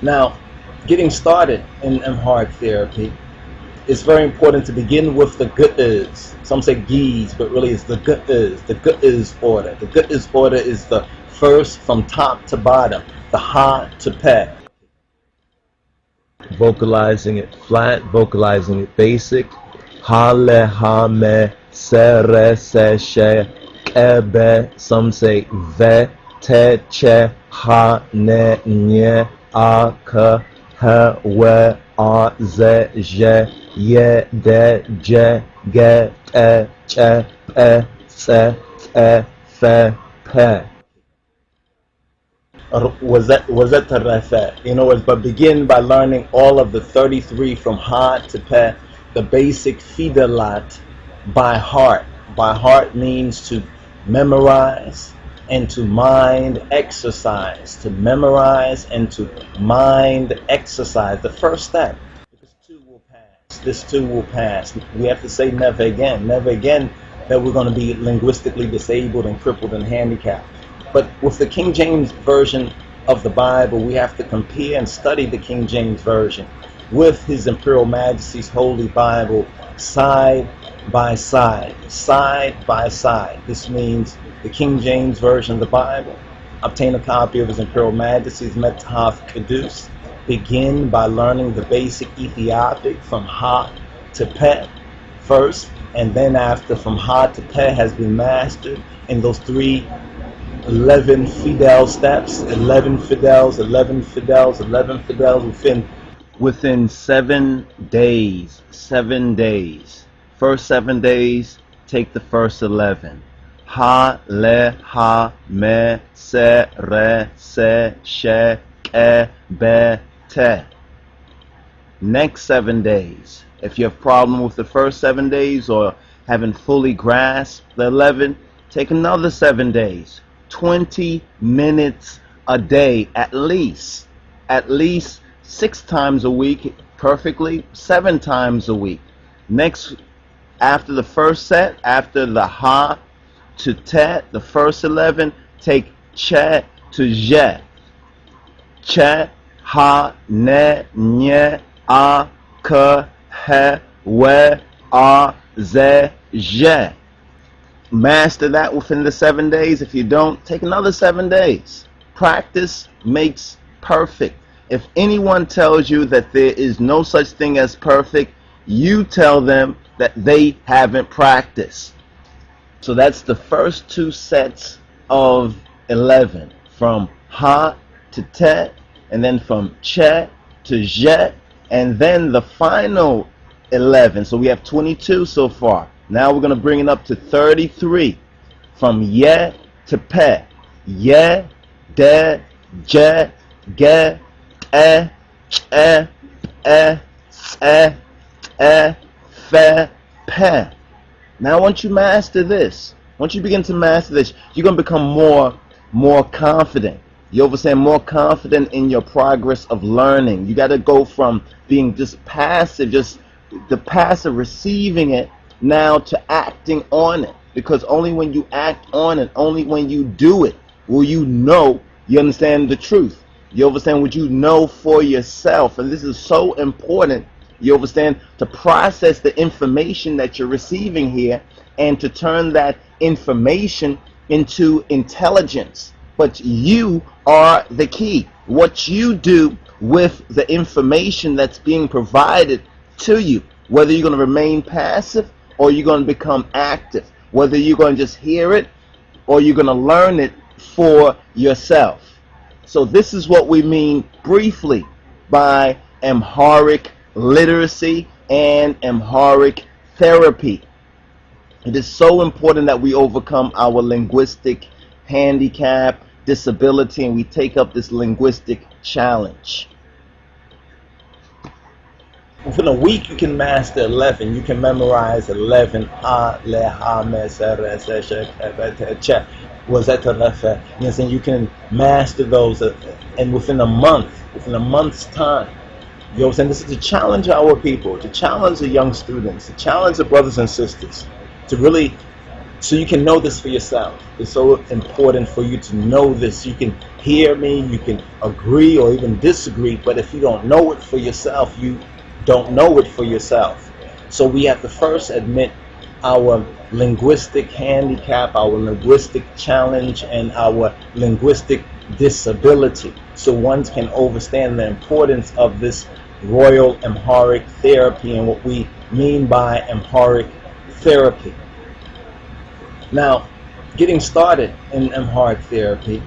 Now, getting started in Amharic therapy, it's very important to begin with the good is. Some say gees, but really it's the good is. The good is order. The good is order is the first from top to bottom, the ha to pe. Vocalizing it flat, vocalizing it basic. Ha le ha me se re se she ke. Some say ve te che ha ne nye a k h we a ze je ye de je ge e che e se e fe pe. Was that tarafat? But begin by learning all of the 33 from ha to pe, the basic fidelat by heart. By heart means to memorize and to mind exercise. To memorize and to mind exercise. The first step. Because too will pass. This too will pass. We have to say never again. Never again that we're going to be linguistically disabled and crippled and handicapped. But with the King James Version of the Bible, we have to compare and study the King James Version with His Imperial Majesty's Holy Bible side by side. Side by side. This means the King James Version of the Bible. Obtain a copy of His Imperial Majesty's Metaf Kedus. Begin by learning the basic Ethiopic from Ha to Pe first, and then after from Ha to Pe has been mastered in those 11 Fidel steps, 11 Fidels, 11 Fidels, 11 Fidels within 7 days. 7 days. First 7 days, take the first 11. Ha, le, ha, me, se, re, se, she, ke, be, te. Next 7 days. If you have problem with the first 7 days or haven't fully grasped the 11, take another 7 days. 20 minutes a day at least 6 times a week perfectly, 7 times a week. Next, after the first set, after the ha to te, the first 11, take che to je. Che, ha, ne, nye, a, k, he, we, a, ze, je. Master that within the 7 days. If you don't, take another 7 days. Practice makes perfect. If anyone tells you that there is no such thing as perfect, you tell them that they haven't practiced. So that's the first 2 sets of 11, from ha to te, and then from che to je, and then the final 11. So we have 22 so far. Now we're going to bring it up to 33, from ye to pe. Ye, de, je, ge, e, che, se, fe, pe. Now once you master this, once you begin to master this, you're going to become more confident. You understand? More confident in your progress of learning. You got to go from being just passive, just the passive receiving it, now to acting on it. Because only when you act on it, only when you do it, will you know, you understand the truth. You understand what you know for yourself. And this is so important, you understand, to process the information that you're receiving here and to turn that information into intelligence. But you are the key. What you do with the information that's being provided to you, whether you're going to remain passive or you're going to become active, whether you're going to just hear it or you're going to learn it for yourself. So this is what we mean briefly by Amharic literacy and Amharic therapy. It is so important that we overcome our linguistic handicap, disability, and we take up this linguistic challenge. Within a week, you can master 11. You can memorize 11. Ha, le, ha, me, se, re, se, she, ke, che. Was that the You know, saying you can master those, and within a month's time. You know what I'm saying? This is to challenge our people, to challenge the young students, to challenge the brothers and sisters, to really So you can know this for yourself. It's so important for you to know this. You can hear me, you can agree or even disagree, but if you don't know it for yourself, you don't know it for yourself. So we have to first admit our linguistic handicap, our linguistic challenge, and our linguistic disability, so one can understand the importance of this Royal Amharic therapy and what we mean by Amharic therapy. Now, getting started in Amharic therapy,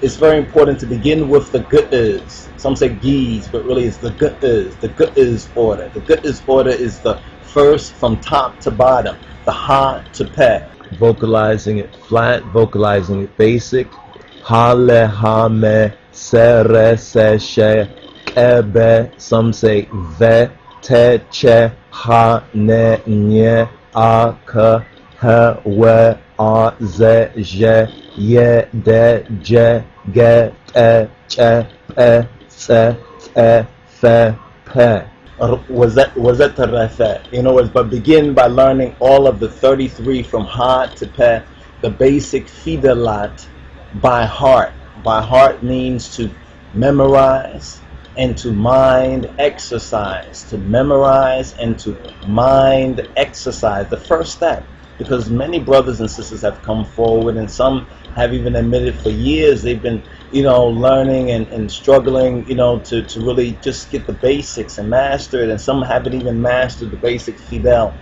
it's very important to begin with the good is. Some say gees, but really it's the good is. The good is order. The good is order is the first from top to bottom, the ha to pe. Vocalizing it flat, vocalizing it basic. Hale, hame, sere, se, she, ebe. Some say ve, te, che, ha, ne, nye, a, ka, he, we, a, ze, je, ye, de, je, ge, te, che, pe, se, te, fe, pe. Was that Rafat? But begin by learning all of the 33 from ha to pe, the basic Fidelat by heart. By heart means to memorize and to mind exercise. To memorize and to mind exercise. The first step, because many brothers and sisters have come forward, and some have even admitted for years they've been learning and struggling to really just get the basics and master it, and some haven't even mastered the basic Fidel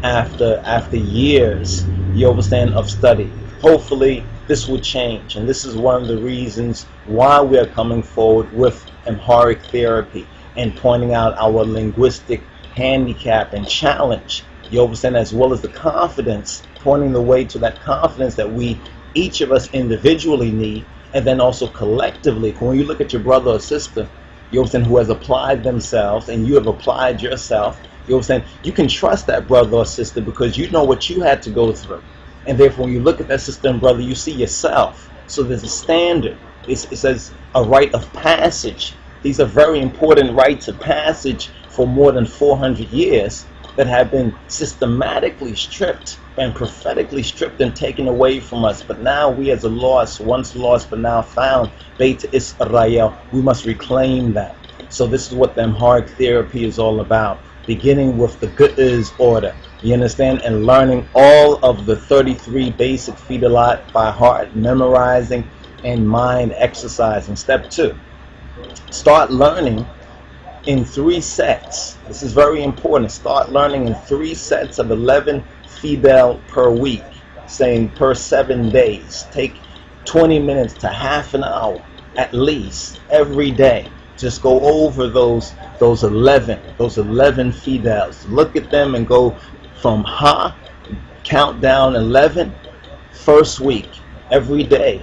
after years, you understand, of study. Hopefully this will change, and this is one of the reasons why we are coming forward with Amharic therapy and pointing out our linguistic handicap and challenge, you understand, as well as the confidence, pointing the way to that confidence that we, each of us individually need, and then also collectively. When you look at your brother or sister, you understand, who has applied themselves and you have applied yourself, you understand, you can trust that brother or sister because you know what you had to go through. And therefore, when you look at that sister and brother, you see yourself. So there's a standard. It says a rite of passage. These are very important rites of passage for more than 400 years that have been systematically stripped and prophetically stripped and taken away from us. But now we, as a once lost but now found, Beit Israel, we must reclaim that. So this is what the Amharic therapy is all about, beginning with the good is order, you understand, and learning all of the 33 basic Fidelat by heart, memorizing and mind exercising. Step 2, start learning in 3 sets. This is very important. Start learning in 3 sets of 11 Fidel per week, saying per 7 days. Take 20 minutes to half an hour at least every day. Just go over those 11 Fidels. Look at them and go from ha, count down 11, first week, every day.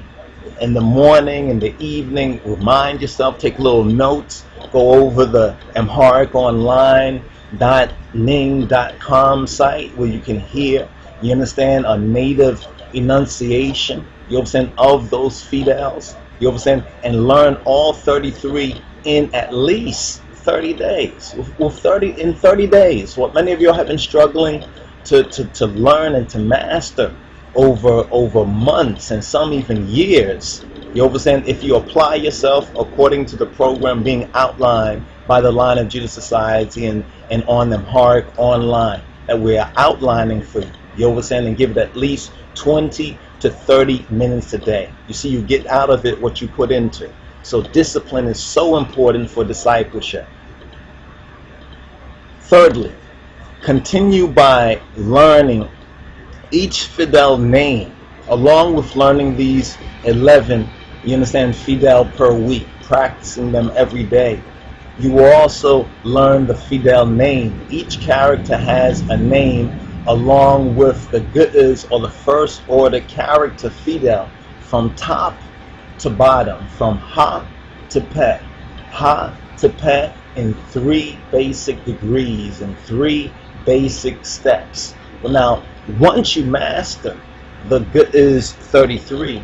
In the morning, in the evening, remind yourself, take little notes, go over the Amharic online.ning.com site where you can hear, you understand, a native enunciation, you understand, of those Fidels, you understand, and learn all 33 in at least 30 days. In 30 days, what many of you have been struggling to learn and to master over months and some even years. You understand, if you apply yourself according to the program being outlined by the Line of Judah Society and on the Amharic online that we are outlining for you, you understand, and give it at least 20 to 30 minutes a day. You see, you get out of it what you put into. So discipline is so important for discipleship. Thirdly, continue by learning each Fidel name, along with learning these 11, you understand, Fidel per week, practicing them every day. You will also learn the Fidel name. Each character has a name along with the Gu'ez, or the first order character Fidel, from top to bottom, from ha to pe. Ha to pe in 3 basic degrees, in 3 basic steps. Well, now, once you master the Gu'ez 33,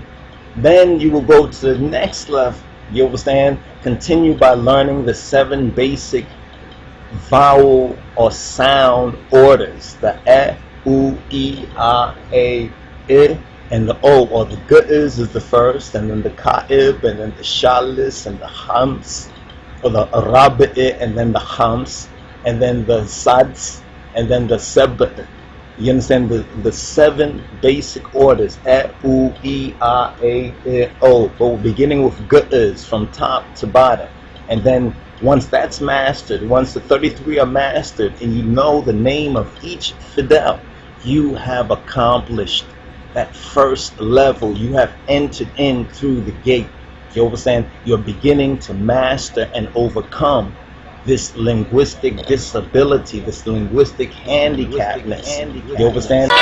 then you will go to the next level. You understand? Continue by learning the 7 basic vowel or sound orders, the e, u, e, a, I and the O, or the Gu'is is the first, and then the Ka'ib, and then the Shalis, and the Hams, or the Rabi'i, and then the Hams, and then the Sads, and then the Sab'i. You understand the seven basic orders: E, U, E, A, E, O, but beginning with Gu'is from top to bottom. And then once that's mastered, once the 33 are mastered, and you know the name of each Fidel, you have accomplished that first level. You have entered in through the gate. You understand? You're beginning to master and overcome this linguistic disability, this linguistic handicapness. You understand?